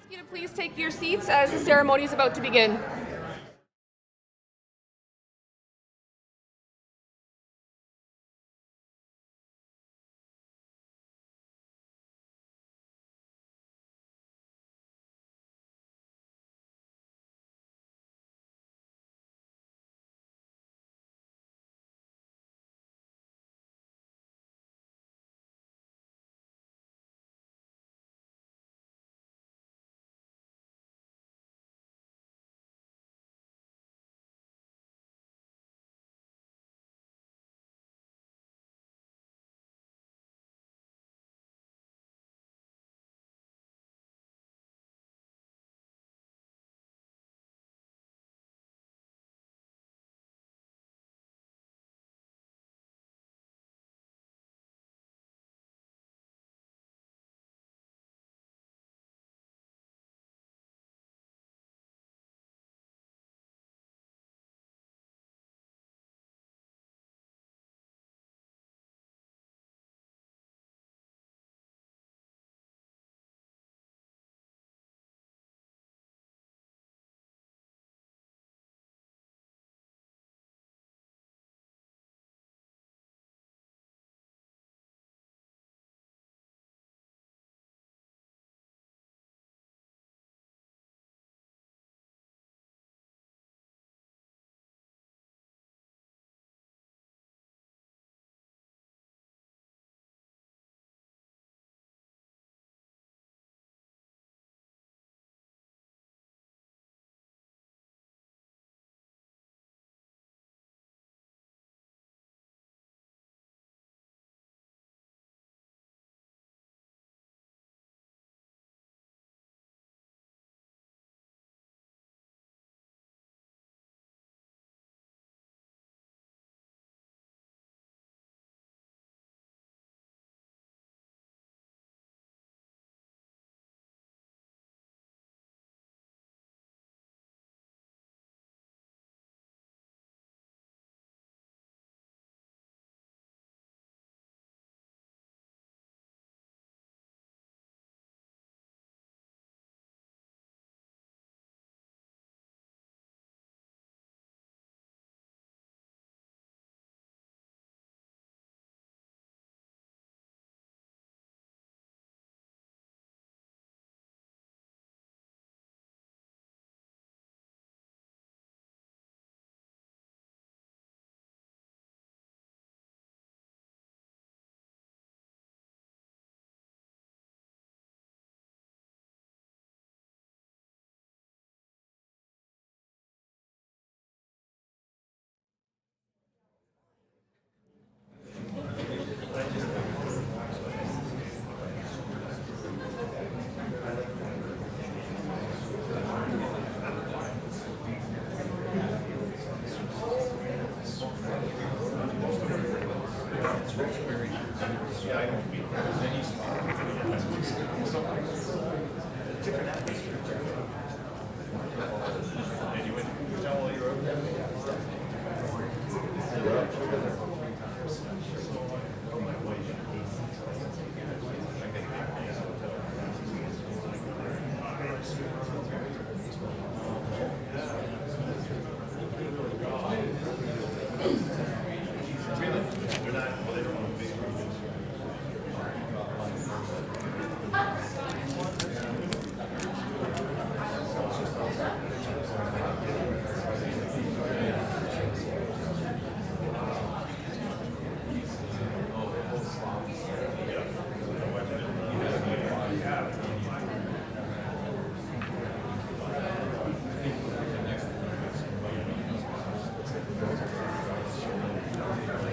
ask you to please take your seats as the ceremony is about to begin.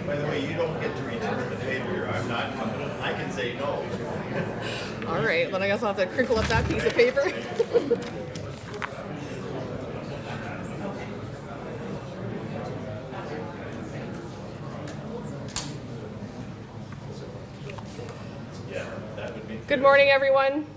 By the way, you don't get to return the favor. I'm not. I can say no. All right, then I guess I'll have to crinkle up that piece of paper. Yeah, that would be. Good morning, everyone.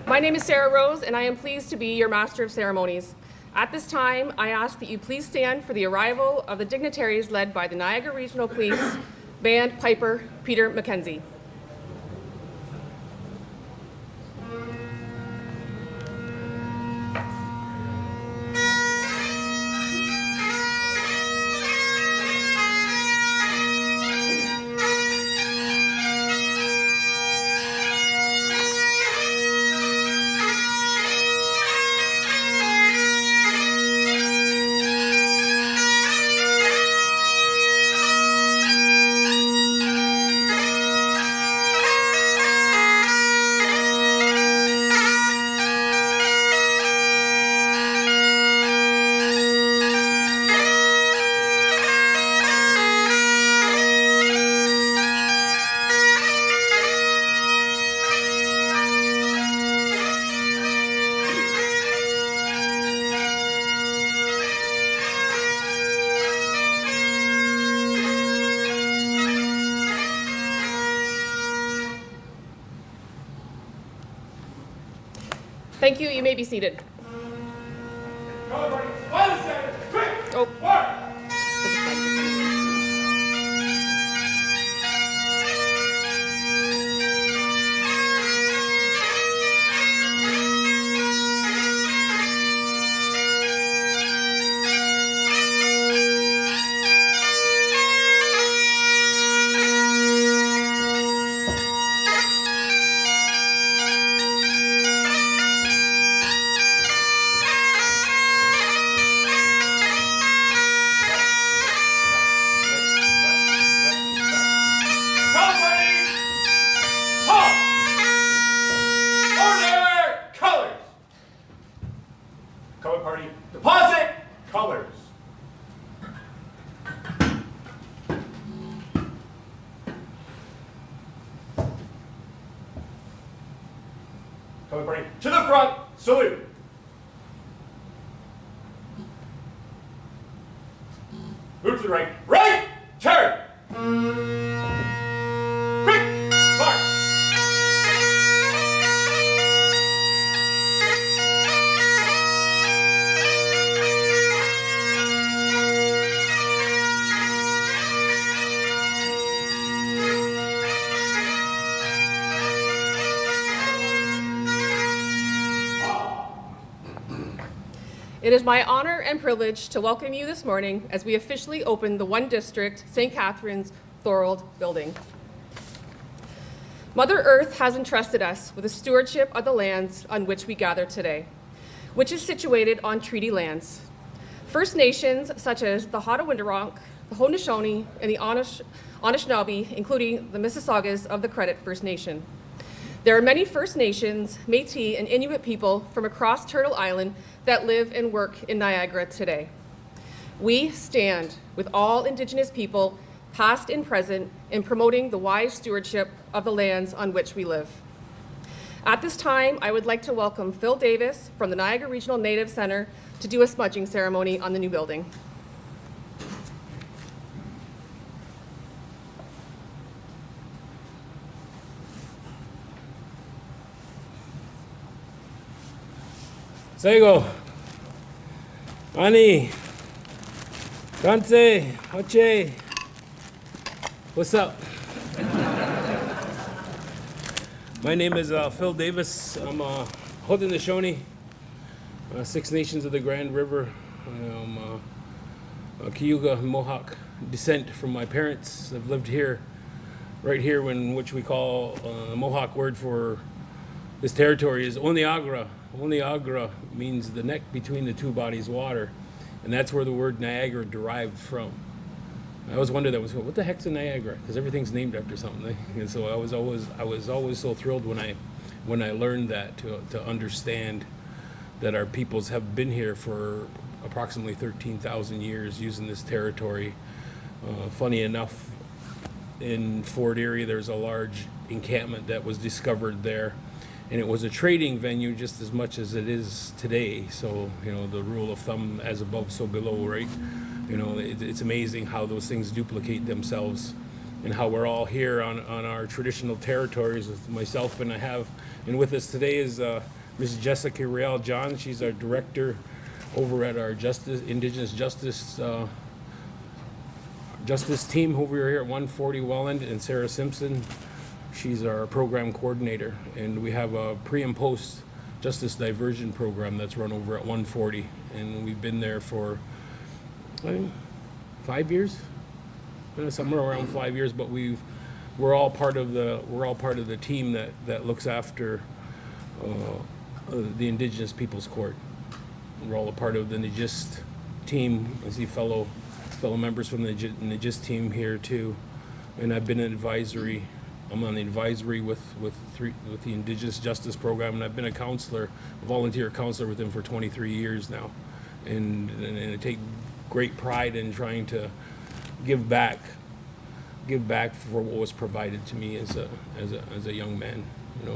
My name is Sarah Rose, and I am pleased to be your Master of Ceremonies. At this time, I ask that you please stand for the arrival of the dignitaries led by the Niagara Regional Police Band Piper Peter Mackenzie. Thank you. You may be seated. Oh. Color party, deposit colors. Color party, to the front, salute. Move to the right, right, turn. Quick, mark. It is my honor and privilege to welcome you this morning as we officially open the One District St. Catharines Thorold building. Mother Earth has entrusted us with the stewardship of the lands on which we gather today, which is situated on treaty lands. First Nations such as the Haudenosaunee, the Haudenosaunee, and the Anishinaabe, including the Mississaugas of the Credit First Nation. There are many First Nations, Métis, and Inuit people from across Turtle Island that live and work in Niagara today. We stand with all Indigenous people, past and present, in promoting the wise stewardship of the lands on which we live. At this time, I would like to welcome Phil Davis from the Niagara Regional Native Center to do a smudging ceremony on the new building. Sego, Ani, Kante, Hoche, what's up? My name is Phil Davis. I'm Haudenosaunee, Six Nations of the Grand River. I'm Cayuga Mohawk descent from my parents. I've lived here, right here, which we call the Mohawk word for this territory is Niagara. Niagara means the neck between the two bodies of water, and that's where the word Niagara derived from. I always wondered what the heck's a Niagara? Because everything's named after something. And so I was always so thrilled when I learned that to understand that our peoples have been here for approximately 13,000 years using this territory. Funny enough, in Fort Erie, there's a large encampment that was discovered there. And it was a trading venue just as much as it is today. So, the rule of thumb, as above, so below, right? It's amazing how those things duplicate themselves and how we're all here on our traditional territories with myself. And with us today is Ms. Jessica Real John. She's our director over at our Indigenous Justice team over here at 140 Welland, and Sarah Simpson. She's our program coordinator, and we have a pre and post justice diversion program that's run over at 140, and we've been there for 5 years, somewhere around 5 years. But we're all part of the team that looks after the Indigenous Peoples Court. We're all a part of the Nijist team. I see fellow members from the Nijist team here too, and I've been an advisory. I'm on the advisory with the Indigenous Justice Program, and I've been a volunteer counselor with them for 23 years now, and I take great pride in trying to give back for what was provided to me as a young man,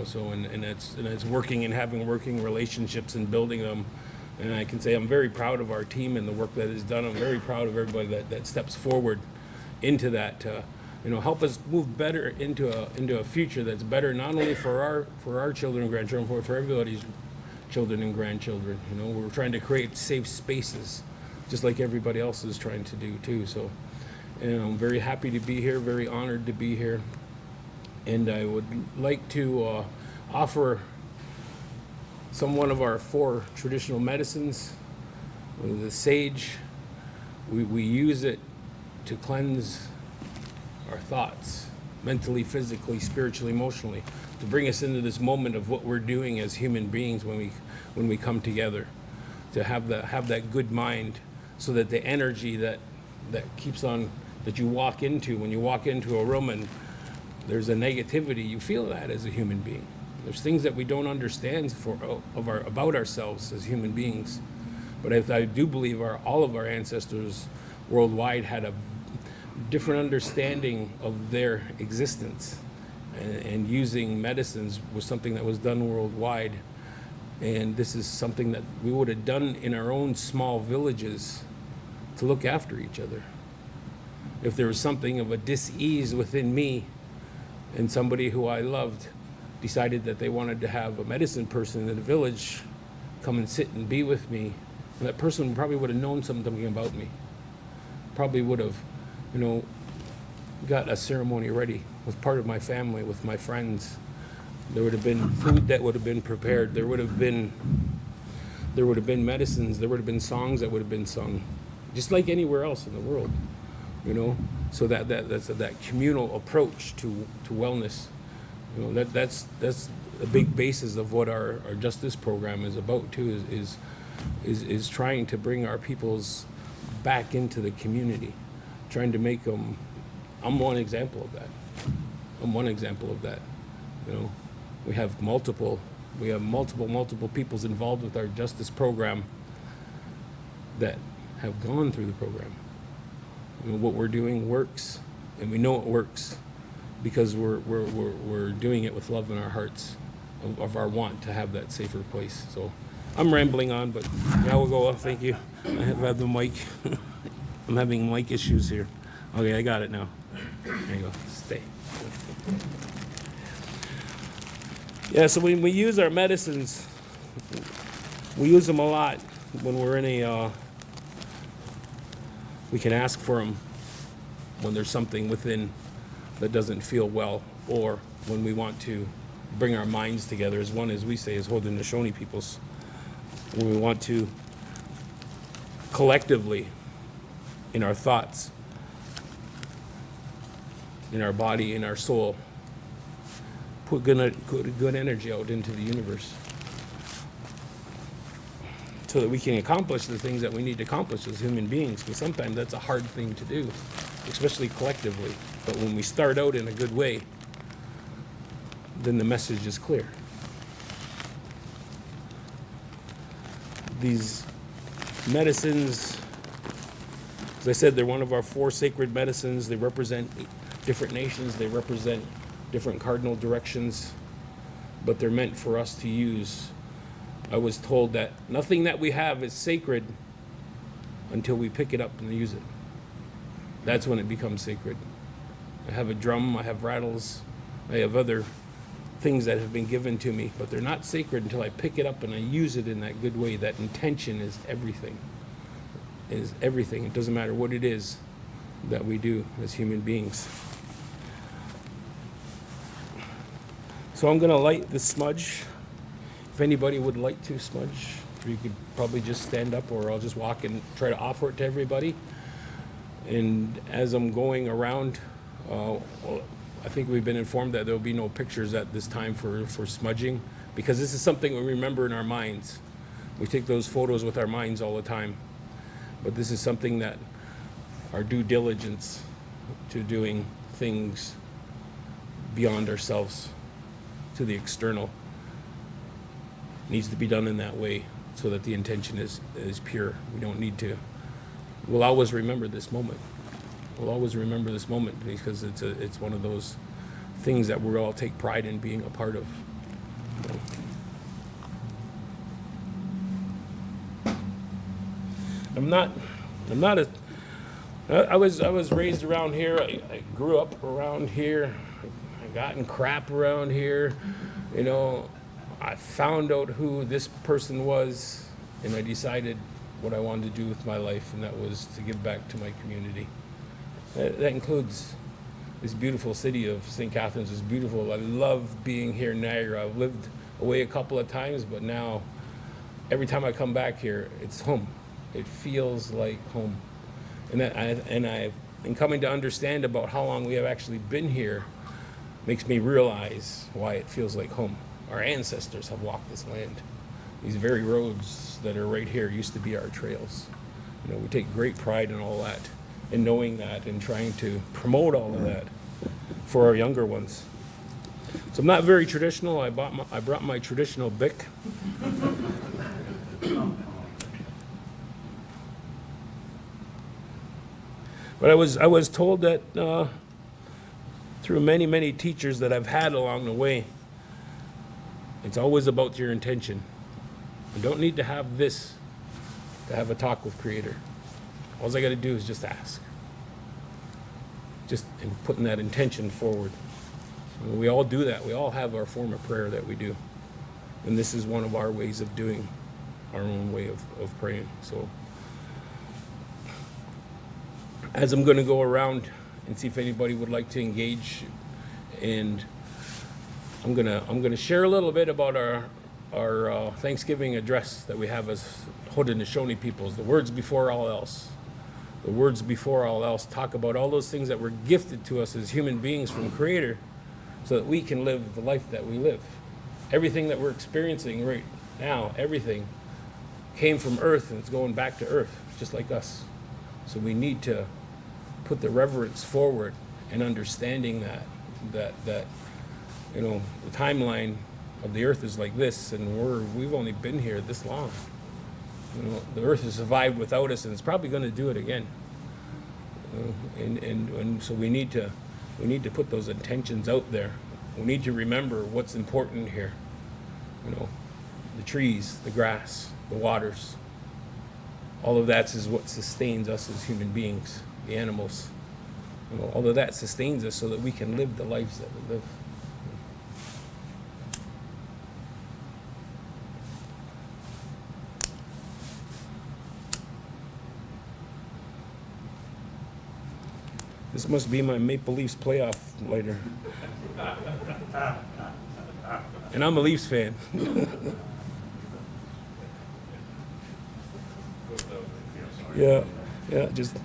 So and that's working and having working relationships and building them, and I can say I'm very proud of our team and the work that is done. I'm very proud of everybody that steps forward into that. Help us move better into a future that's better not only for our children and grandchildren, but for children and grandchildren. You know, we're trying to create safe spaces, just like everybody else is trying to do too. So, and I'm very happy to be here, very honored to be here, and I would like to offer one of our 4 traditional medicines. The sage, we use it to cleanse our thoughts, mentally, physically, spiritually, emotionally, to bring us into this moment of what we're doing as human beings when we come together, to have that good mind, so that the energy that keeps on, that you walk into, when you walk into a room and there's a negativity, you feel that as a human being. There's things that we don't understand about ourselves as human beings. But I do believe all of our ancestors worldwide had a different understanding of their existence. And using medicines was something that was done worldwide. And this is something that we would have done in our own small villages to look after each other. If there was something of a dis-ease within me, and somebody who I loved decided that they wanted to have a medicine person in the village come and sit and be with me, and that person probably would have known something about me. Probably would have, got a ceremony ready with part of my family, with my friends. There would have been food that would have been prepared. There would have been medicines. There would have been songs that would have been sung, just like anywhere else in the world. So that's that communal approach to wellness. That's a big basis of what our justice program is about too. Is trying to bring our peoples back into the community, trying to make them. I'm one example of that. We have multiple peoples involved with our justice program that have gone through the program. What we're doing works, and we know it works because we're doing it with love in our hearts of our want to have that safer place. So I'm rambling on, but now we'll go off. Thank you. I have the mic. I'm having mic issues here. Okay, I got it now. There you go. Stay. Yeah, so when we use our medicines, we use them a lot when we're in we can ask for them when there's something within that doesn't feel well, or when we want to bring our minds together, as one, as we say, as Haudenosaunee peoples, when we want to collectively, in our thoughts, in our body, in our soul, put good energy out into the universe, so that we can accomplish the things that we need to accomplish as human beings. Because sometimes that's a hard thing to do, especially collectively. But when we start out in a good way, then the message is clear. These medicines, as I said, they're one of our 4 sacred medicines. They represent different nations. They represent different cardinal directions, but they're meant for us to use. I was told that nothing that we have is sacred until we pick it up and use it. That's when it becomes sacred. I have a drum, I have rattles, I have other things that have been given to me, but they're not sacred until I pick it up and I use it in that good way. That intention is everything. It is everything. It doesn't matter what it is that we do as human beings. So I'm going to light the smudge. If anybody would like to smudge, you could probably just stand up, or I'll just walk and try to offer it to everybody. And as I'm going around, I think we've been informed that there will be no pictures at this time for smudging, because this is something we remember in our minds. We take those photos with our minds all the time. But this is something that our due diligence to doing things beyond ourselves, to the external, needs to be done in that way, so that the intention is pure. We don't need to. We'll always remember this moment. We'll always remember this moment, because it's one of those things that we all take pride in being a part of. I was raised around here. I grew up around here. I got in crap around here. I found out who this person was, and I decided what I wanted to do with my life, and that was to give back to my community. That includes this beautiful city of St. Catharines. It's beautiful. I love being here in Niagara. I've lived away a couple of times, but now every time I come back here, it's home. It feels like home. And coming to understand about how long we have actually been here makes me realize why it feels like home. Our ancestors have walked this land. These very roads that are right here used to be our trails. We take great pride in all that, in knowing that, and trying to promote all of that for our younger ones. So I'm not very traditional. I brought my traditional Bic. But I was told that through many teachers that I've had along the way, it's always about your intention. You don't need to have this to have a talk with Creator. All I got to do is just ask. Just in putting that intention forward. We all do that. We all have our form of prayer that we do. And this is one of our ways of doing our own way of praying. So as I'm going to go around and see if anybody would like to engage, and I'm gonna share a little bit about our Thanksgiving address that we have as Haudenosaunee peoples. The words before all else. The words before all else talk about all those things that were gifted to us as human beings from Creator, so that we can live the life that we live. Everything that we're experiencing right now, everything came from Earth and it's going back to Earth, just like us. So we need to put the reverence forward and understanding that the timeline of the Earth is like this, and we've only been here this long. The Earth has survived without us, and it's probably going to do it again. And so we need to put those intentions out there. We need to remember what's important here. The trees, the grass, the waters. All of that is what sustains us as human beings, the animals. All of that sustains us so that we can live the lives that we live. This must be my Maple Leafs playoff lighter. And I'm a Leafs fan. Yeah, just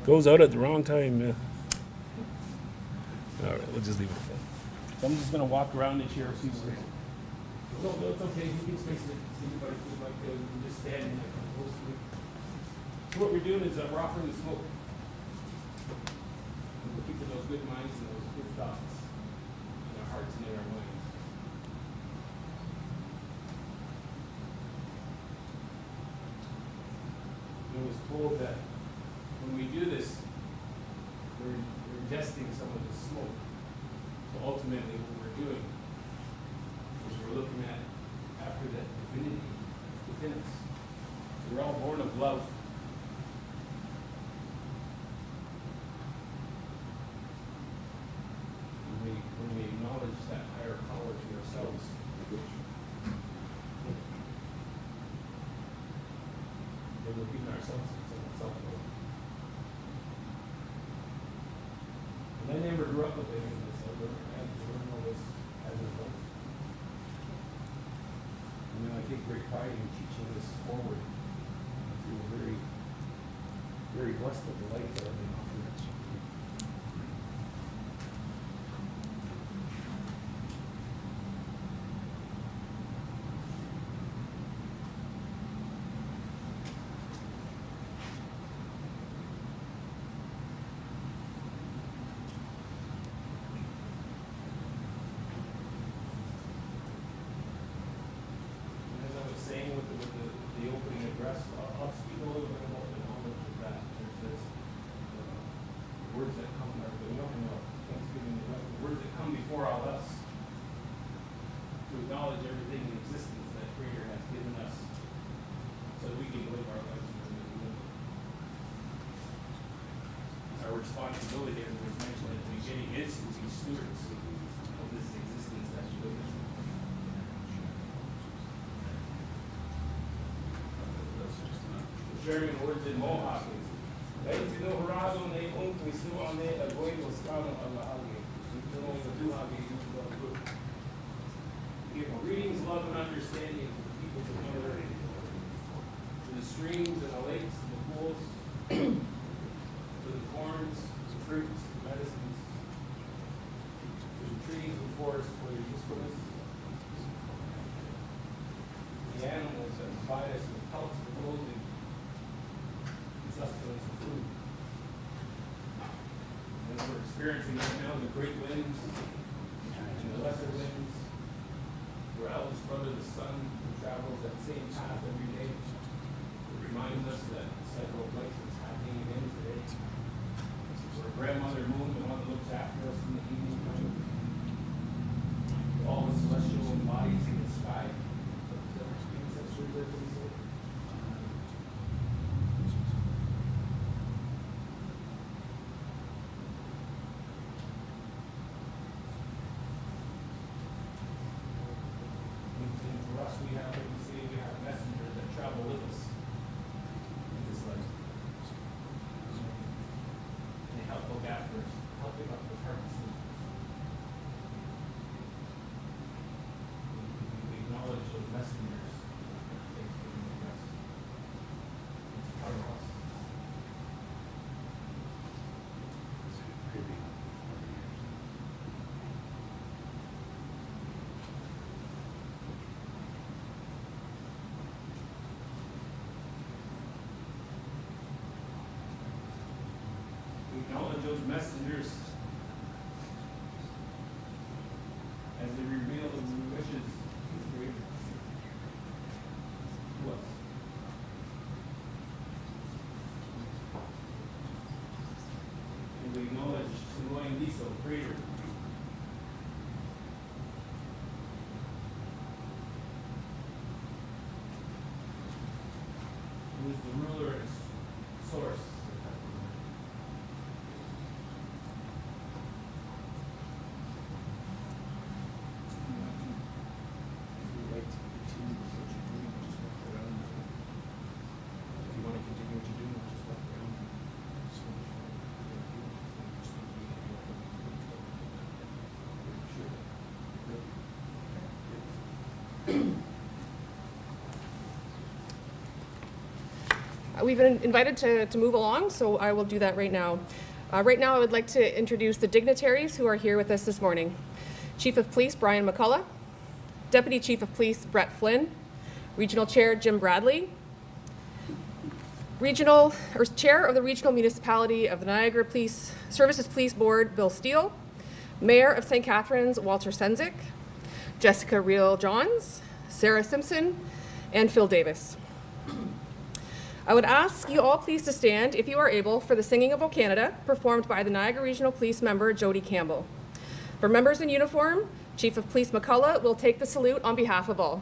goes out at the wrong time. Yeah. All right, we'll just leave it at that. So I'm just gonna walk around and share a few words. No, it's okay. You can space it. Anybody would like to just stand and come close to me. So what we're doing is we're offering the smoke. We're looking for those good minds and those good thoughts in our hearts and in our minds. I was told that when we do this, we're ingesting some of the smoke. So ultimately what we're doing is we're looking at after that divinity within us. We're all born of love. When we acknowledge that higher power to ourselves, then we're giving ourselves some self-love. And I never grew up with any of this. I learned all this as an adult. And I take great pride in teaching this forward. I feel very, very blessed with the life that I've been offered. Saying with the opening address, I'll speak a little bit about the knowledge of that. There's words that come, or the Thanksgiving, the words that come before all us, to acknowledge everything in existence that Creator has given us, so that we can live our lives the way we live. Our responsibility, as was mentioned at the beginning, is to be stewards of this existence that we live in. German words in Mohawk is, Laiti no harado ne unkwi suane agoi waskano alahage. Give greetings, love, and understanding to the people of Niagara, to the streams and the lakes and the pools, to the corns, the fruits, the medicines, to the trees and forests for their usefulness, the animals that provide us with pelts for clothing, and sustenance of food. And we're experiencing right now the great winds and the lesser winds. Our eldest brother, the sun, who travels that same path every day, reminds us that cycle of life is happening again today. Our grandmother moon, the one that looks after us in the evening time. All the celestial bodies in the sky. For us, we have, like we say, we have messengers that travel with us in this life. They help look after us, helping up with hearts. We acknowledge those messengers. Thanks for being with us. It's part of us. We acknowledge those messengers as they reveal the wishes of the Creator to us. And we acknowledge Siloy Liso, Creator. Who is the ruler and source. We've been invited to move along, so I will do that right now. Right now, I would like to introduce the dignitaries who are here with us this morning. Chief of Police Brian McCullough, Deputy Chief of Police Brett Flynn, Regional Chair Jim Bradley, Chair of the Regional Municipality of the Niagara Police Services Police Board Bill Steele, Mayor of St. Catharines Walter Senzik, Jessica Reel-Johns, Sarah Simpson, and Phil Davis. I would ask you all please to stand, if you are able, for the Singing of O Canada, performed by the Niagara Regional Police member Jody Campbell. For members in uniform, Chief of Police McCullough will take the salute on behalf of all.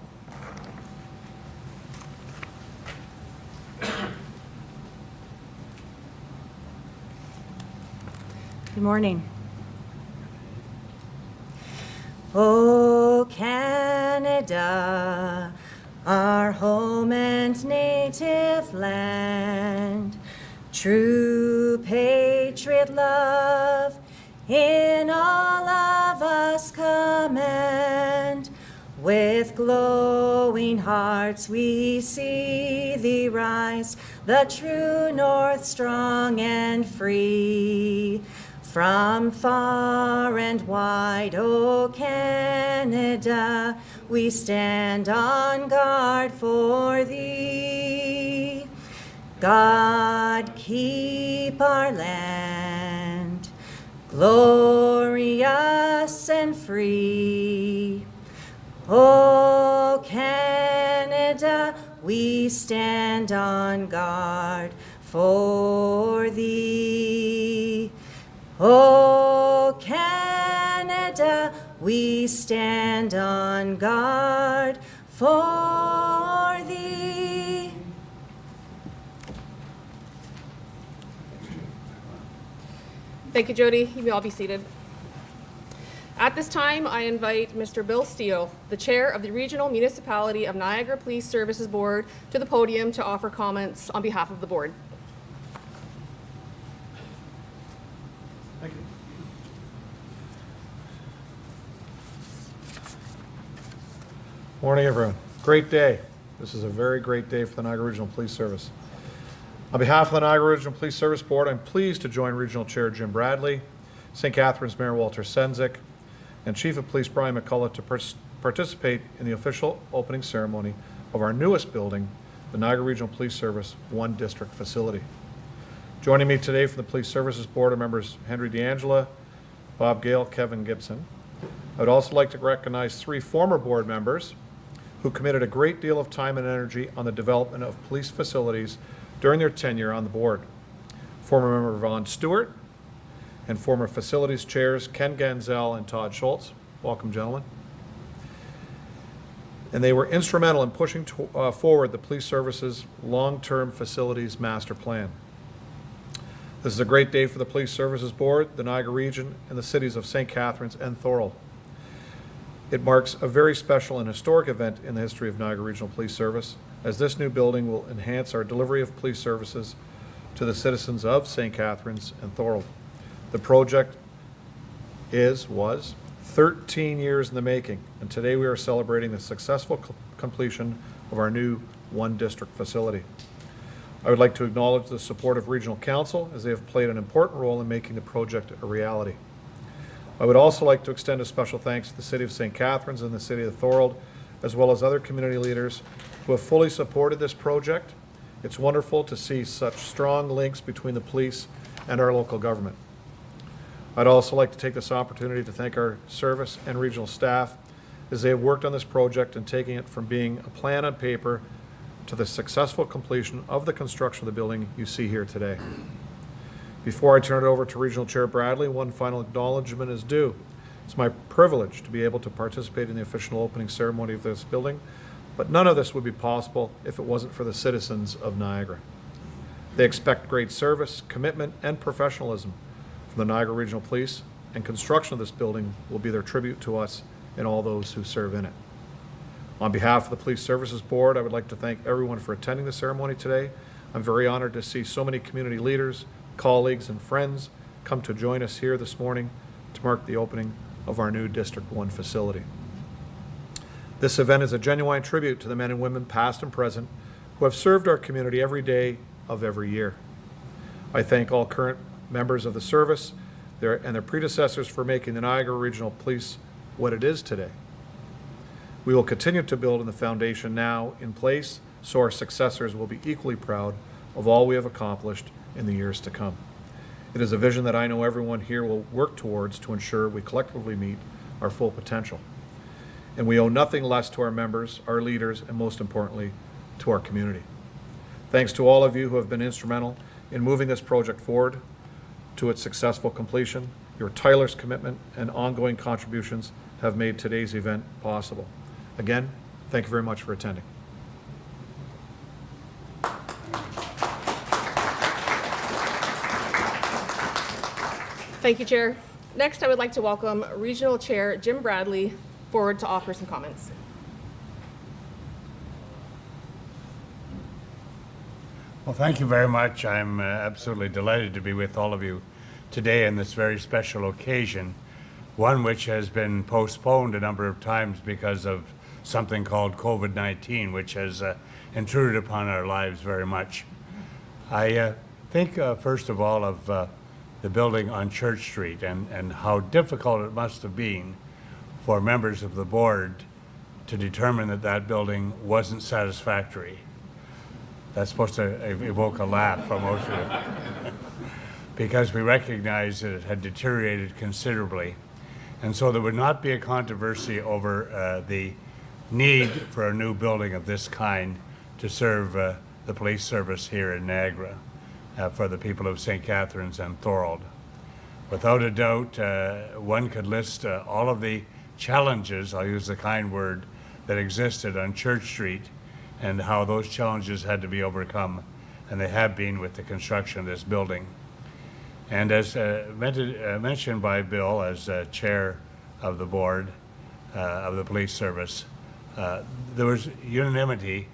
Good morning. O Canada, our home and native land, true patriot love in all of us command. With glowing hearts we see thee rise, the true north strong and free. From far and wide, O Canada, we stand on guard for thee. God keep our land glorious and free. O Canada, we stand on guard for thee. O Canada, we stand on guard for thee. Thank you, Jody. You may all be seated. At this time, I invite Mr. Bill Steele, the Chair of the Regional Municipality of Niagara Police Services Board, to the podium to offer comments on behalf of the board. Thank you. Morning, everyone. Great day. This is a very great day for the Niagara Regional Police Service. On behalf of the Niagara Regional Police Service Board, I'm pleased to join Regional Chair Jim Bradley, St. Catharines Mayor Walter Sendzik, and Chief of Police Brian McCullough to participate in the official opening ceremony of our newest building, the Niagara Regional Police Service One District Facility. Joining me today from the Police Services Board are members Henry D'Angela, Bob Gale, Kevin Gibson. I would also like to recognize 3 former board members who committed a great deal of time and energy on the development of police facilities during their tenure on the board. Former member Vaughn Stewart and former facilities chairs Ken Ganzel and Todd Schultz. Welcome, gentlemen. And they were instrumental in pushing forward the police service's long-term facilities master plan. This is a great day for the Police Services Board, the Niagara region, and the cities of St. Catharines and Thorold. It marks a very special and historic event in the history of Niagara Regional Police Service, as this new building will enhance our delivery of police services to the citizens of St. Catharines and Thorold. The project was 13 years in the making, and today we are celebrating the successful completion of our new One District facility. I would like to acknowledge the support of Regional Council, as they have played an important role in making the project a reality. I would also like to extend a special thanks to the City of St. Catharines and the City of Thorold, as well as other community leaders who have fully supported this project. It's wonderful to see such strong links between the police and our local government. I'd also like to take this opportunity to thank our service and regional staff, as they have worked on this project and taking it from being a plan on paper to the successful completion of the construction of the building you see here today. Before I turn it over to Regional Chair Bradley, one final acknowledgement is due. It's my privilege to be able to participate in the official opening ceremony of this building, but none of this would be possible if it wasn't for the citizens of Niagara. They expect great service, commitment, and professionalism from the Niagara Regional Police, and construction of this building will be their tribute to us and all those who serve in it. On behalf of the Police Services Board, I would like to thank everyone for attending the ceremony today. I'm very honored to see so many community leaders, colleagues, and friends come to join us here this morning to mark the opening of our new District 1 facility. This event is a genuine tribute to the men and women, past and present, who have served our community every day of every year. I thank all current members of the service and their predecessors for making the Niagara Regional Police what it is today. We will continue to build on the foundation now in place, so our successors will be equally proud of all we have accomplished in the years to come. It is a vision that I know everyone here will work towards to ensure we collectively meet our full potential. And we owe nothing less to our members, our leaders, and most importantly, to our community. Thanks to all of you who have been instrumental in moving this project forward to its successful completion. Your tireless commitment and ongoing contributions have made today's event possible. Again, thank you very much for attending. Thank you, Chair. Next, I would like to welcome Regional Chair Jim Bradley forward to offer some comments. Well, thank you very much. I'm absolutely delighted to be with all of you today on this very special occasion, one which has been postponed a number of times because of something called COVID-19, which has intruded upon our lives very much. I think, first of all, of the building on Church Street and how difficult it must have been for members of the board to determine that that building wasn't satisfactory. That's supposed to evoke a laugh from most of you. Because we recognized that it had deteriorated considerably. And so there would not be a controversy over the need for a new building of this kind to serve the police service here in Niagara for the people of St. Catharines and Thorold. Without a doubt, one could list all of the challenges, I'll use the kind word, that existed on Church Street and how those challenges had to be overcome, and they have been with the construction of this building. And as mentioned by Bill as chair of the board of the police service. There was unanimity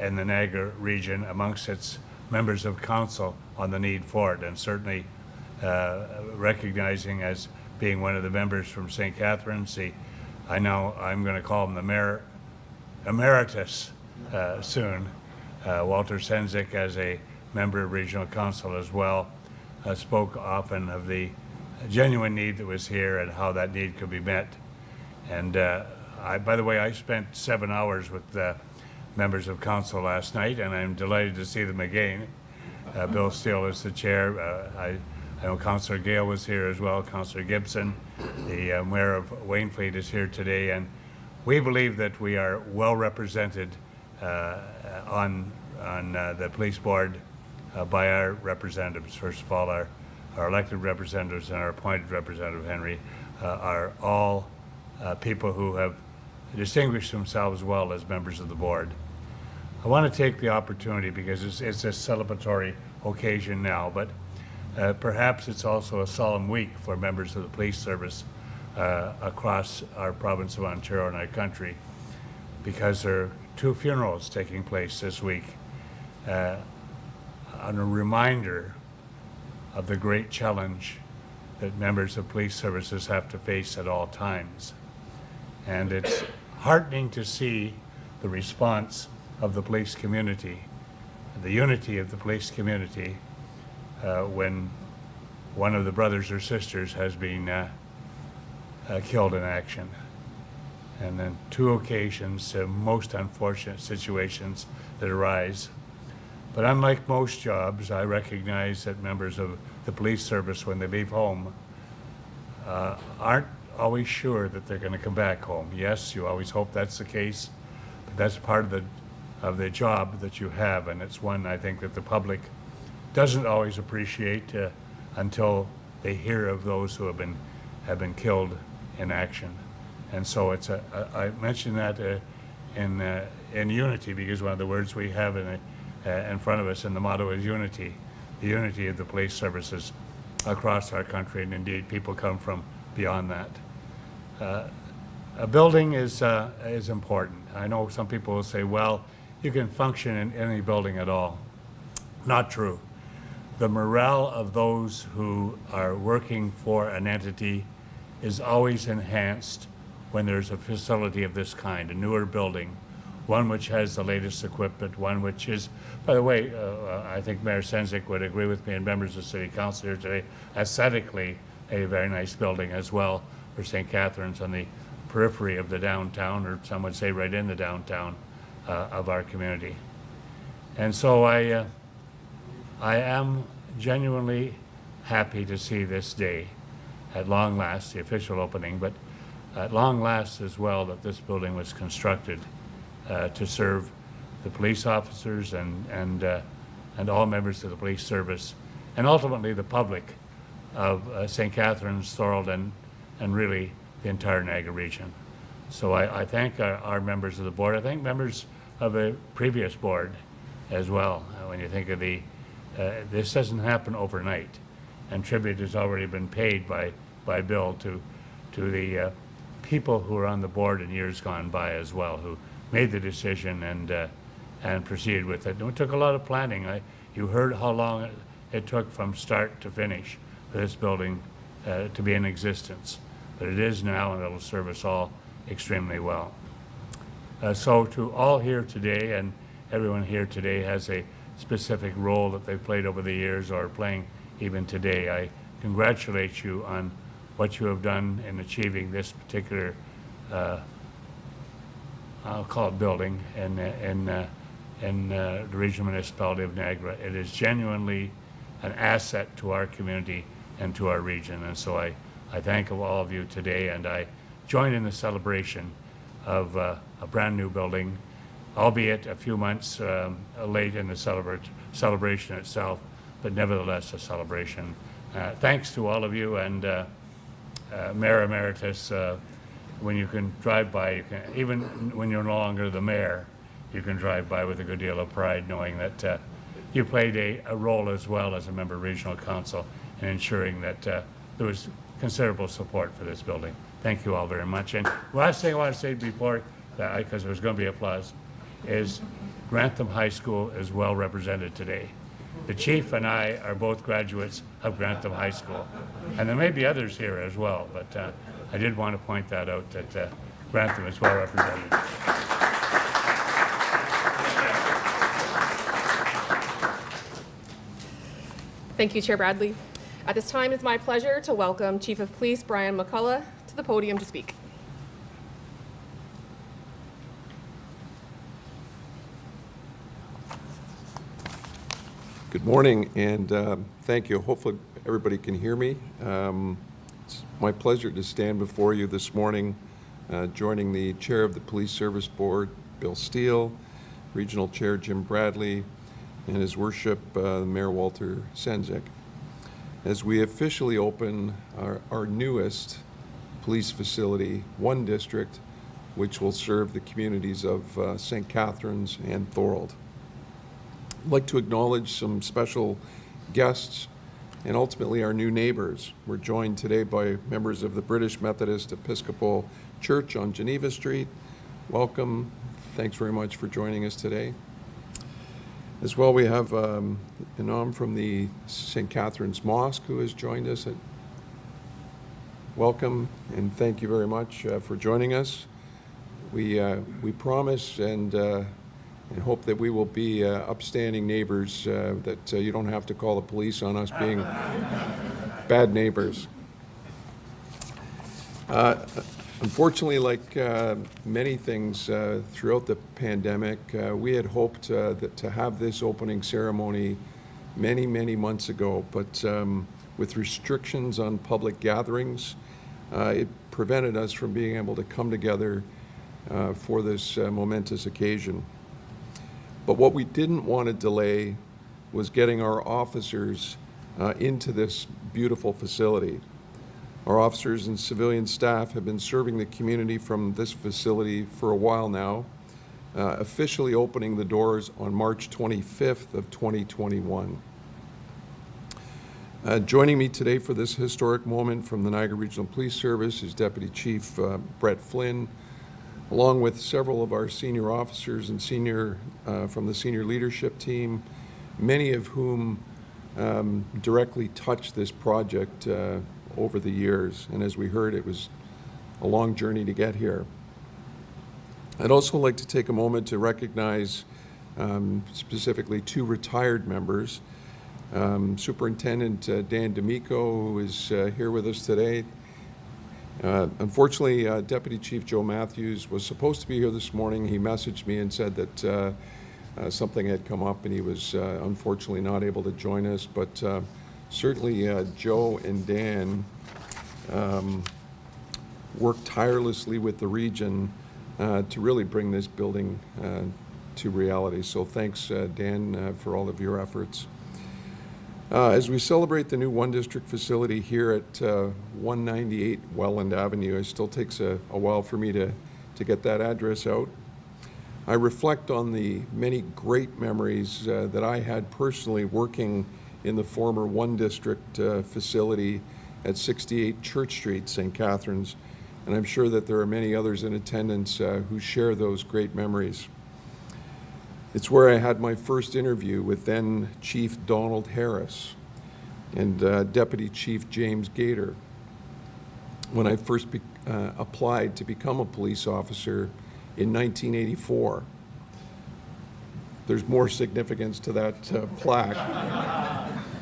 in the Niagara region amongst its members of council on the need for it, and certainly recognizing as being one of the members from St. Catharines, I'm going to call him the mayor emeritus soon. Walter Senzik, as a member of regional council as well, spoke often of the genuine need that was here and how that need could be met. And by the way, I spent 7 hours with members of council last night, and I'm delighted to see them again. Bill Steele is the chair. I know Councillor Gale was here as well, Councillor Gibson. The Mayor of Wainfleet is here today, and we believe that we are well represented on the police board by our representatives. First of all, our elected representatives and our appointed representative, Henry, are all people who have distinguished themselves well as members of the board. I want to take the opportunity, because it's a celebratory occasion now, but perhaps it's also a solemn week for members of the police service across our province of Ontario and our country, because there are 2 funerals taking place this week, on a reminder of the great challenge that members of police services have to face at all times. And it's heartening to see the response of the police community, the unity of the police community, when one of the brothers or sisters has been killed in action. And then 2 occasions, most unfortunate situations that arise. But unlike most jobs, I recognize that members of the police service, when they leave home, aren't always sure that they're going to come back home. Yes, you always hope that's the case, but that's part of the job that you have, and it's one I think that the public doesn't always appreciate until they hear of those who have been killed in action. And so I mention that in unity, because one of the words we have in front of us, and the motto is unity, the unity of the police services across our country, and indeed people come from beyond that. A building is important. I know some people will say, well, you can function in any building at all. Not true. The morale of those who are working for an entity is always enhanced when there's a facility of this kind, a newer building, one which has the latest equipment, one which is, by the way, I think Mayor Senzik would agree with me, and members of City Council here today, aesthetically a very nice building as well for St. Catharines, on the periphery of the downtown, or some would say right in the downtown of our community. And so I am genuinely happy to see this day, at long last, the official opening, but at long last as well, that this building was constructed to serve the police officers and all members of the police service, and ultimately the public of St. Catharines, Thorold, and really the entire Niagara region. So I thank our members of the board. I thank members of a previous board as well. When you think of this doesn't happen overnight, and tribute has already been paid by Bill to the people who were on the board in years gone by as well, who made the decision and proceeded with it. And it took a lot of planning. You heard how long it took from start to finish for this building to be in existence. But it is now, and it'll serve us all extremely well. So to all here today, and everyone here today has a specific role that they've played over the years or are playing even today, I congratulate you on what you have done in achieving this particular, I'll call it building, in the regional municipality of Niagara. It is genuinely an asset to our community and to our region. And so I thank all of you today, and I join in the celebration of a brand new building, albeit a few months late in the celebration itself, but nevertheless a celebration. Thanks to all of you, and Mayor Emeritus, when you can drive by, even when you're no longer the mayor, you can drive by with a good deal of pride, knowing that you played a role as well as a member of Regional Council in ensuring that there was considerable support for this building. Thank you all very much. And last thing I want to say before, because there's going to be applause, is Grantham High School is well represented today. The chief and I are both graduates of Grantham High School. And there may be others here as well, but I did want to point that out, that Grantham is well represented. Thank you, Chair Bradley. At this time, it's my pleasure to welcome Chief of Police Brian McCullough to the podium to speak. Good morning, and thank you. Hopefully everybody can hear me. It's my pleasure to stand before you this morning, joining the Chair of the Police Service Board, Bill Steele, Regional Chair Jim Bradley, and His Worship Mayor Walter Sendzik, as we officially open our newest police facility, One District, which will serve the communities of St. Catharines and Thorold. I'd like to acknowledge some special guests and ultimately our new neighbors. We're joined today by members of the British Methodist Episcopal Church on Geneva Street. Welcome. Thanks very much for joining us today. As well, we have Inam from the St. Catherine's Mosque who has joined us. Welcome and thank you very much for joining us. We promise and hope that we will be upstanding neighbors, that you don't have to call the police on us being bad neighbors. Unfortunately, like many things throughout the pandemic, we had hoped to have this opening ceremony many months ago, but with restrictions on public gatherings, it prevented us from being able to come together for this momentous occasion. But what we didn't want to delay was getting our officers into this beautiful facility. Our officers and civilian staff have been serving the community from this facility for a while now, officially opening the doors on March 25th of 2021. Joining me today for this historic moment from the Niagara Regional Police Service is Deputy Chief Brett Flynn, along with several of our senior officers and from the senior leadership team, many of whom directly touched this project over the years. And as we heard, it was a long journey to get here. I'd also like to take a moment to recognize specifically two retired members. Superintendent Dan D'Amico, who is here with us today. Unfortunately, Deputy Chief Joe Matthews was supposed to be here this morning. He messaged me and said that something had come up and he was unfortunately not able to join us. But certainly Joe and Dan worked tirelessly with the region to really bring this building to reality. So thanks, Dan, for all of your efforts. As we celebrate the new One District facility here at 198 Welland Avenue, it still takes a while for me to get that address out. I reflect on the many great memories that I had personally working in the former One District facility at 68 Church Street, St. Catharines, and I'm sure that there are many others in attendance who share those great memories. It's where I had my first interview with then Chief Donald Harris and Deputy Chief James Gator when I first applied to become a police officer in 1984. There's more significance to that plaque,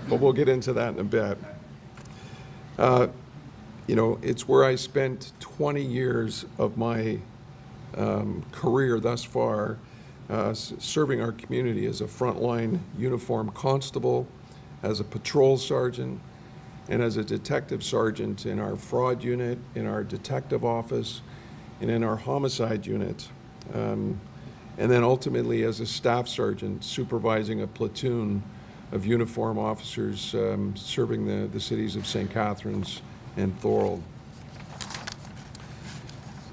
but we'll get into that in a bit. You know, it's where I spent 20 years of my career thus far, serving our community as a frontline uniformed constable, as a patrol sergeant, and as a detective sergeant in our fraud unit, in our detective office, and in our homicide unit. And then ultimately as a staff sergeant supervising a platoon of uniform officers serving the cities of St. Catharines and Thorold.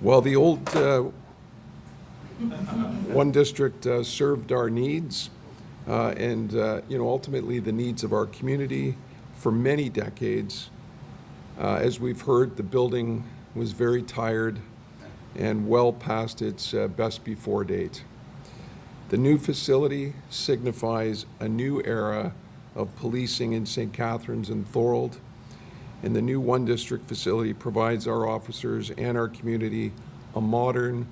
While the old One District served our needs and ultimately the needs of our community for many decades. As we've heard, the building was very tired and well past its best before date. The new facility signifies a new era of policing in St. Catharines and Thorold, and the new One District facility provides our officers and our community a modern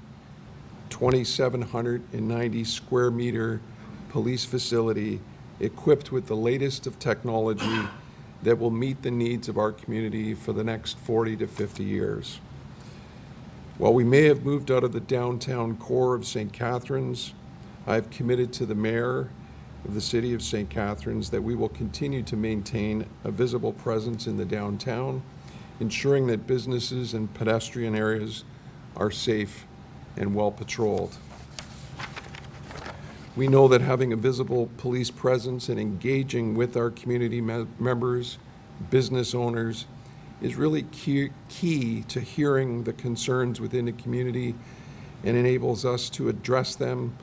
2,790 square meter police facility equipped with the latest of technology that will meet the needs of our community for the next 40 to 50 years. While we may have moved out of the downtown core of St. Catharines, I've committed to the mayor of the city of St. Catharines that we will continue to maintain a visible presence in the downtown, ensuring that businesses and pedestrian areas are safe and well patrolled. We know that having a visible police presence and engaging with our community members, business owners, is really key to hearing the concerns within the community and enables us to address them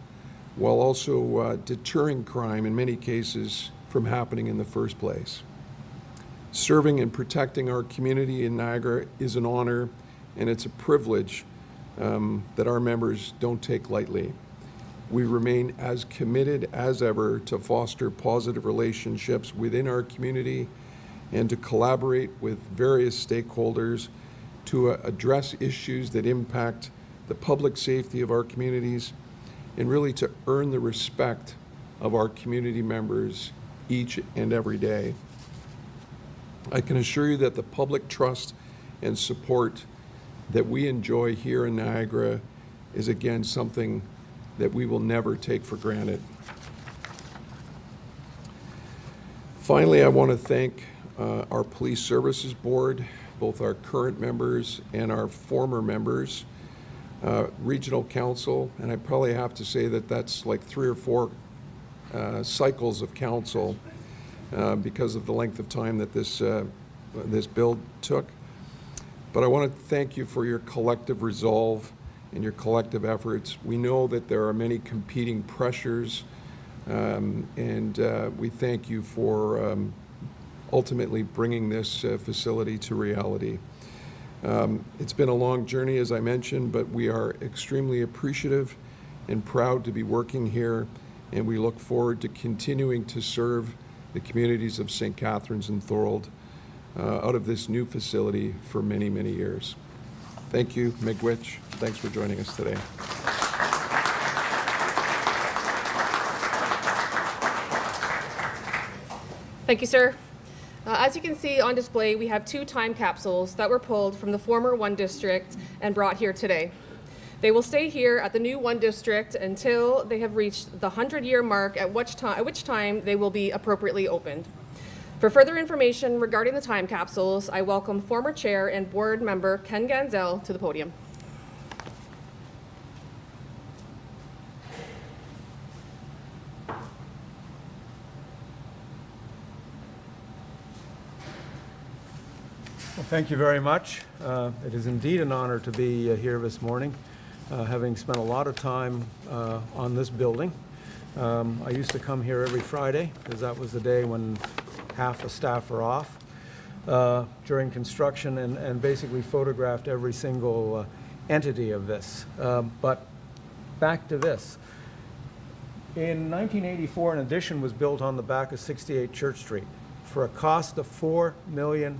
while also deterring crime in many cases from happening in the first place. Serving and protecting our community in Niagara is an honor, and it's a privilege that our members don't take lightly. We remain as committed as ever to foster positive relationships within our community and to collaborate with various stakeholders to address issues that impact the public safety of our communities and really to earn the respect of our community members each and every day. I can assure you that the public trust and support that we enjoy here in Niagara is again something that we will never take for granted. Finally, I want to thank our Police Services Board, both our current members and our former members, Regional Council, and I probably have to say that that's like 3 or 4 cycles of council because of the length of time that this bill took. But I want to thank you for your collective resolve and your collective efforts. We know that there are many competing pressures, and we thank you for ultimately bringing this facility to reality. It's been a long journey, as I mentioned, but we are extremely appreciative and proud to be working here, and we look forward to continuing to serve the communities of St. Catharines and Thorold out of this new facility for many, many years. Thank you, Miigwech. Thanks for joining us today. Thank you, sir. As you can see on display, we have 2 time capsules that were pulled from the former One District and brought here today. They will stay here at the new One District until they have reached the 100-year mark, at which time they will be appropriately opened. For further information regarding the time capsules, I welcome former chair and board member Ken Ganzel to the podium. Well, thank you very much. It is indeed an honor to be here this morning, having spent a lot of time on this building. I used to come here every Friday because that was the day when half the staff are off during construction and basically photographed every single entity of this. But back to this. In 1984, an addition was built on the back of 68 Church Street for a cost of $4 million.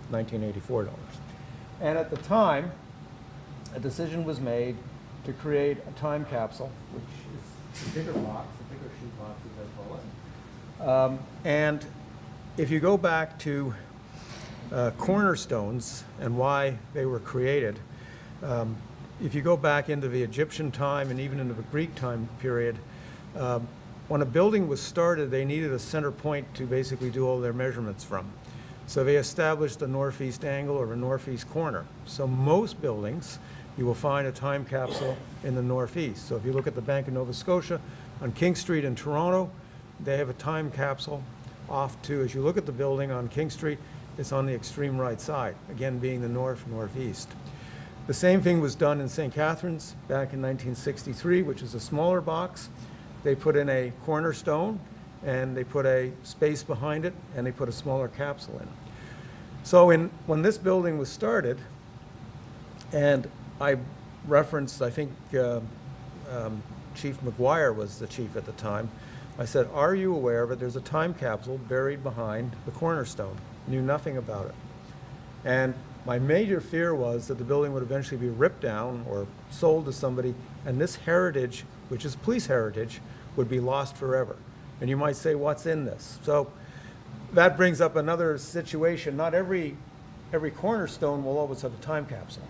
1984 dollars. And at the time, a decision was made to create a time capsule, which is a bigger box, a bigger shoe box as I call it. And if you go back to cornerstones and why they were created, if you go back into the Egyptian time and even into the Greek time period, when a building was started, they needed a center point to basically do all their measurements from. So they established a northeast angle or a northeast corner. So most buildings, you will find a time capsule in the northeast. So if you look at the Bank of Nova Scotia on King Street in Toronto, they have a time capsule off to, as you look at the building on King Street, it's on the extreme right side, again being the northeast. The same thing was done in St. Catharines back in 1963, which is a smaller box. They put in a cornerstone and they put a space behind it and they put a smaller capsule in. So when this building was started, and I referenced, I think Chief McGuire was the chief at the time, I said, are you aware that there's a time capsule buried behind the cornerstone? Knew nothing about it. And my major fear was that the building would eventually be ripped down or sold to somebody, and this heritage, which is police heritage, would be lost forever. And you might say, what's in this? So that brings up another situation. Not every cornerstone will always have a time capsule,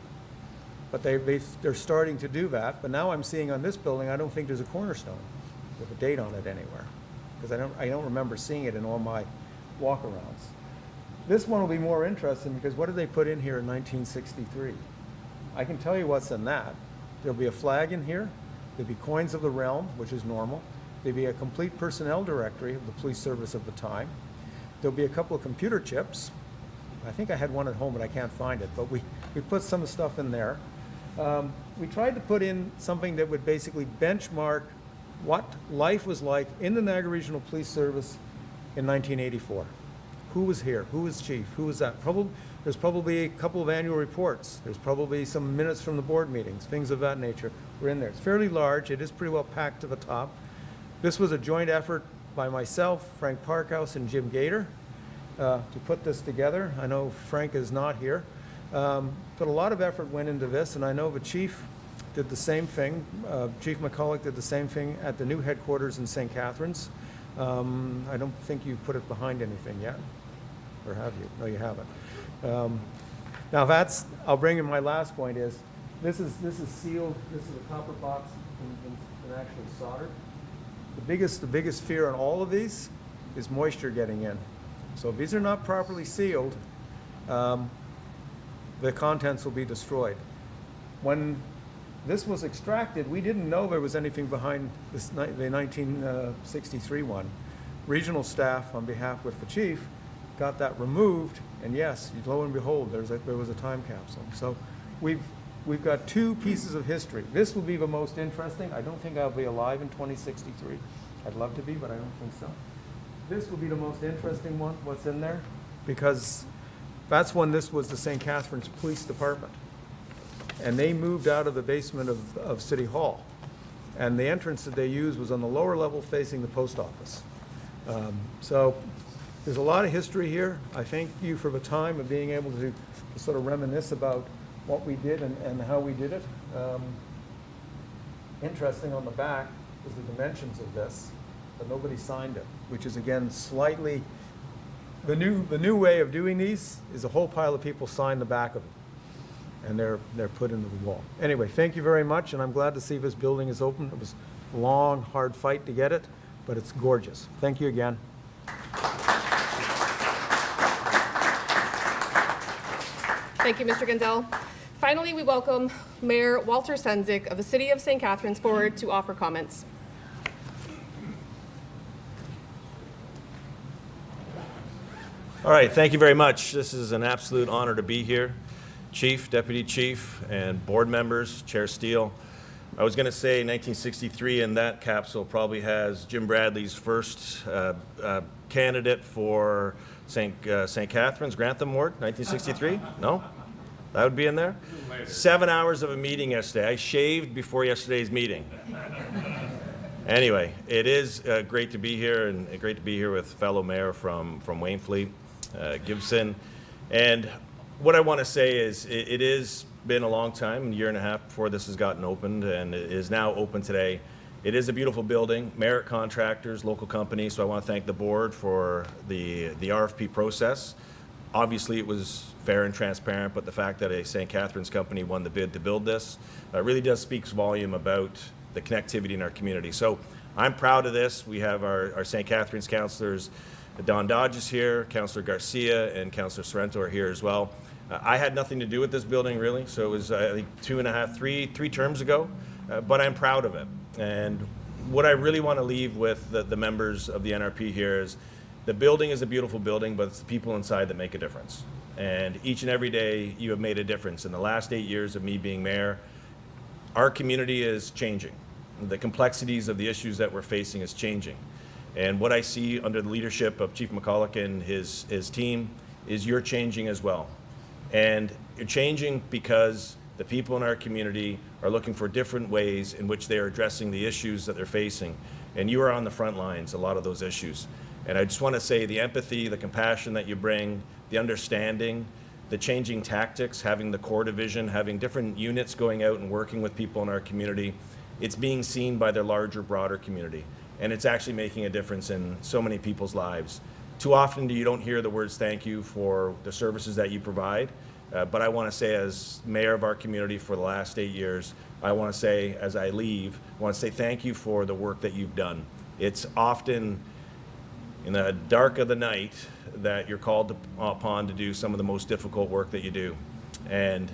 but they're starting to do that. But now I'm seeing on this building, I don't think there's a cornerstone with a date on it anywhere, because I don't remember seeing it in all my walk-arounds. This one will be more interesting because what did they put in here in 1963? I can tell you what's in that. There'll be a flag in here. There'll be coins of the realm, which is normal. There'll be a complete personnel directory of the police service of the time. There'll be a couple of computer chips. I think I had one at home, but I can't find it. But we put some stuff in there. We tried to put in something that would basically benchmark what life was like in the Niagara Regional Police Service in 1984. Who was here? Who was chief? Who was that? There's probably a couple of annual reports. There's probably some minutes from the board meetings, things of that nature were in there. It's fairly large. It is pretty well packed to the top. This was a joint effort by myself, Frank Parkhouse, and Jim Gator to put this together. I know Frank is not here. But a lot of effort went into this, and I know the chief did the same thing. Chief McCulloch did the same thing at the new headquarters in St. Catharines. I don't think you've put it behind anything yet, or have you? No, you haven't. Now I'll bring in my last point is, this is sealed, this is a copper box and actually soldered. The biggest fear on all of these is moisture getting in. So if these are not properly sealed, the contents will be destroyed. When this was extracted, we didn't know there was anything behind the 1963 one. Regional staff, on behalf with the chief, got that removed, and yes, lo and behold, there was a time capsule. So we've got two pieces of history. This will be the most interesting. I don't think I'll be alive in 2063. I'd love to be, but I don't think so. This will be the most interesting one, what's in there, because that's when this was the St. Catharines Police Department. And they moved out of the basement of City Hall. And the entrance that they used was on the lower level facing the post office. So there's a lot of history here. I thank you for the time of being able to sort of reminisce about what we did and how we did it. Interesting on the back is the dimensions of this, but nobody signed it, which is again slightly, the new way of doing these is a whole pile of people sign the back of it, and they're put into the wall. Anyway, thank you very much, and I'm glad to see this building is open. It was a long, hard fight to get it, but it's gorgeous. Thank you again. Thank you, Mr. Gonzell. Finally, we welcome Mayor Walter Sendzik of the City of St. Catharines forward to offer comments. All right, thank you very much. This is an absolute honor to be here. Chief, Deputy Chief, and board members, Chair Steele. I was going to say 1963, and that capsule probably has Jim Bradley's first candidate for St. Catharines Grantham Ward, 1963? No? That would be in there? 7 hours of a meeting yesterday. I shaved before yesterday's meeting. Anyway, it is great to be here, and great to be here with fellow mayor from Wainfleet, Gibson. And what I want to say is it has been a long time, a year and a half before this has gotten opened, and it is now open today. It is a beautiful building, Merit Contractors, local company, so I want to thank the board for the RFP process. Obviously, it was fair and transparent, but the fact that a St. Catharines company won the bid to build this really does speak volume about the connectivity in our community. So I'm proud of this. We have our St. Catharines councillors, Don Dodge is here, Councillor Garcia, and Councillor Sorrento are here as well. I had nothing to do with this building, really, so it was, I think, three terms ago, but I'm proud of it. And what I really want to leave with the members of the NRP here is the building is a beautiful building, but it's the people inside that make a difference. And each and every day you have made a difference. In the last 8 years of me being mayor, our community is changing. The complexities of the issues that we're facing is changing. And what I see under the leadership of Chief McCulloch and his team is you're changing as well. And you're changing because the people in our community are looking for different ways in which they are addressing the issues that they're facing. And you are on the front lines, a lot of those issues. And I just want to say the empathy, the compassion that you bring, the understanding, the changing tactics, having the core division, having different units going out and working with people in our community, it's being seen by the larger, broader community. And it's actually making a difference in so many people's lives. Too often you don't hear the words thank you for the services that you provide. But I want to say, as mayor of our community for the last 8 years, I want to say, as I leave, I want to say thank you for the work that you've done. It's often in the dark of the night that you're called upon to do some of the most difficult work that you do. And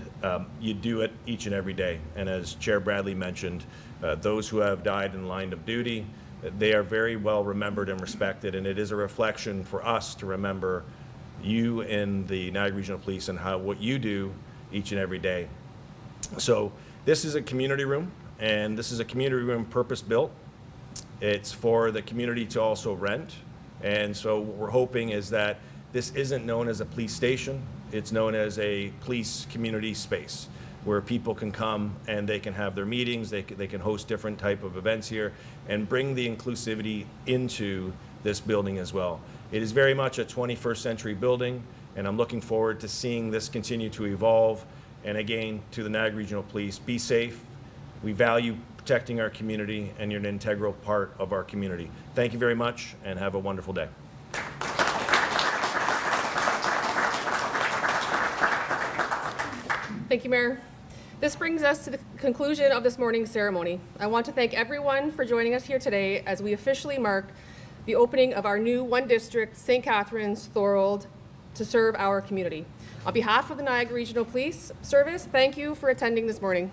you do it each and every day. And as Chair Bradley mentioned, those who have died in the line of duty, they are very well remembered and respected. And it is a reflection for us to remember you in the Niagara Regional Police and what you do each and every day. So this is a community room, and this is a community room purpose-built. It's for the community to also rent. And so what we're hoping is that this isn't known as a police station. It's known as a police community space where people can come and they can have their meetings, they can host different type of events here and bring the inclusivity into this building as well. It is very much a 21st century building, and I'm looking forward to seeing this continue to evolve. And again, to the Niagara Regional Police, be safe. We value protecting our community, and you're an integral part of our community. Thank you very much, and have a wonderful day. Thank you, Mayor. This brings us to the conclusion of this morning's ceremony. I want to thank everyone for joining us here today as we officially mark the opening of our new one district, St. Catharines Thorold, to serve our community. On behalf of the Niagara Regional Police Service, thank you for attending this morning.